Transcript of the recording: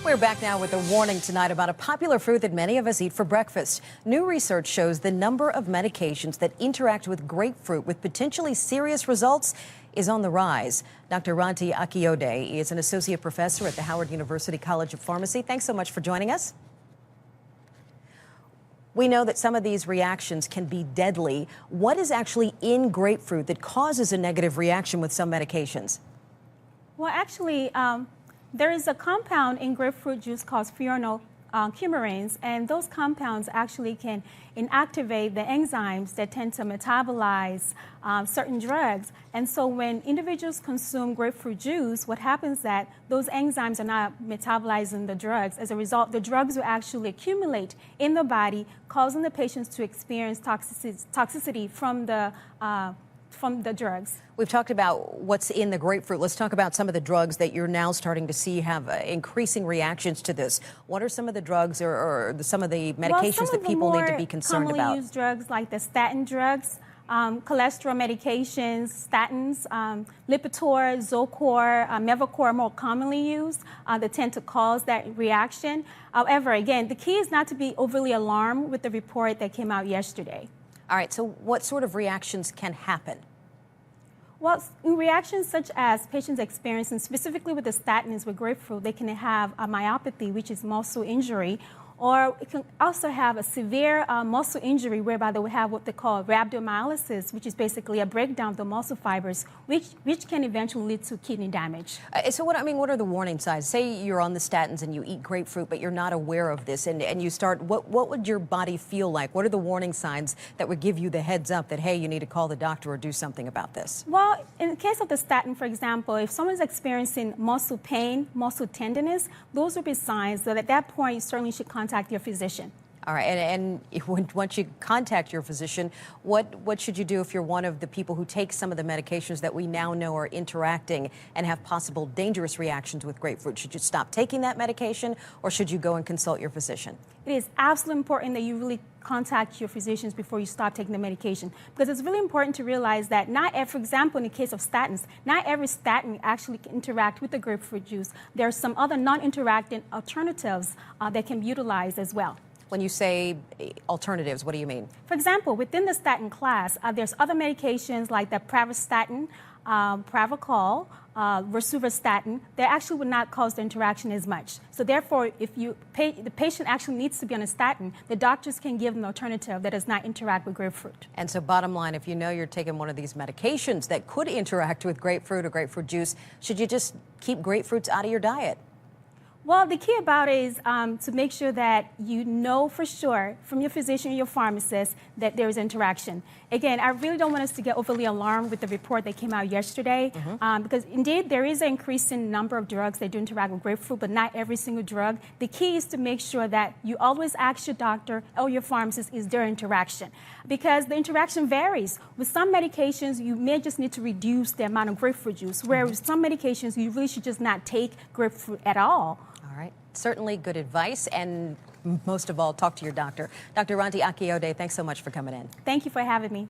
We're back now with a warning tonight about a popular fruit that many of us eat for breakfast. New research shows the number of medications that interact with grapefruit with potentially serious results is on the rise. Dr. Ranti Akiode is an associate professor at the Howard University College of Pharmacy. Thanks so much for joining us. We know that some of these reactions can be deadly. What is actually in grapefruit that causes a negative reaction with some medications? Well, actually, there is a compound in grapefruit juice called coumarins, and those compounds actually can inactivate the enzymes that tend to metabolize certain drugs. And so when individuals consume grapefruit juice, what happens is that those enzymes are not metabolizing the drugs. As a result, the drugs will actually accumulate in the body, causing the patients to experience toxicity from the drugs. We've talked about what's in the grapefruit. Let's talk about some of the drugs that you're now starting to see have increasing reactions to this. What are some of the drugs or some of the medications that people need to be concerned about? Commonly used drugs like the statin drugs, cholesterol medications, statins, Lipitor, Zocor, Mevacor are more commonly used that tend to cause that reaction. However, again, the key is not to be overly alarmed with the report that came out yesterday. All right, so what sort of reactions can happen? Well, in reactions such as patients experiencing, specifically with the statins with grapefruit, they can have a myopathy, which is muscle injury, or it can also have a severe muscle injury whereby they will have what they call rhabdomyolysis, which is basically a breakdown of the muscle fibers, which can eventually lead to kidney damage. So what are the warning signs? Say you're on the statins and you eat grapefruit, but you're not aware of this, and you start, what would your body feel like? What are the warning signs that would give you the heads up that, hey, you need to call the doctor or do something about this? Well, in the case of the statin, for example, if someone's experiencing muscle pain, muscle tenderness, those would be signs that at that point you certainly should contact your physician. All right, and once you contact your physician, what should you do if you're one of the people who take some of the medications that we now know are interacting and have possible dangerous reactions with grapefruit? Should you stop taking that medication, or should you go and consult your physician? It is absolutely important that you really contact your physicians before you stop taking the medication, because it's really important to realize that for example, in the case of statins, not every statin actually can interact with the grapefruit juice. There are some other non-interacting alternatives that can be utilized as well. When you say alternatives, what do you mean? For example, within the statin class, there's other medications like the pravastatin, Pravachol, rosuvastatin, that actually would not cause the interaction as much. So therefore, if the patient actually needs to be on a statin, the doctors can give them an alternative that does not interact with grapefruit. And so bottom line, if you know you're taking one of these medications that could interact with grapefruit or grapefruit juice, should you just keep grapefruits out of your diet? Well, the key about it is to make sure that you know for sure from your physician or your pharmacist that there is interaction. Again, I really don't want us to get overly alarmed with the report that came out yesterday, because indeed there is an increasing number of drugs that do interact with grapefruit, but not every single drug. The key is to make sure that you always ask your doctor or your pharmacist, is there interaction? Because the interaction varies. With some medications, you may just need to reduce the amount of grapefruit juice, whereas with some medications, you really should just not take grapefruit at all. All right. Certainly good advice, and most of all, talk to your doctor. Dr. Ranti Akiode, thanks so much for coming in. Thank you for having me.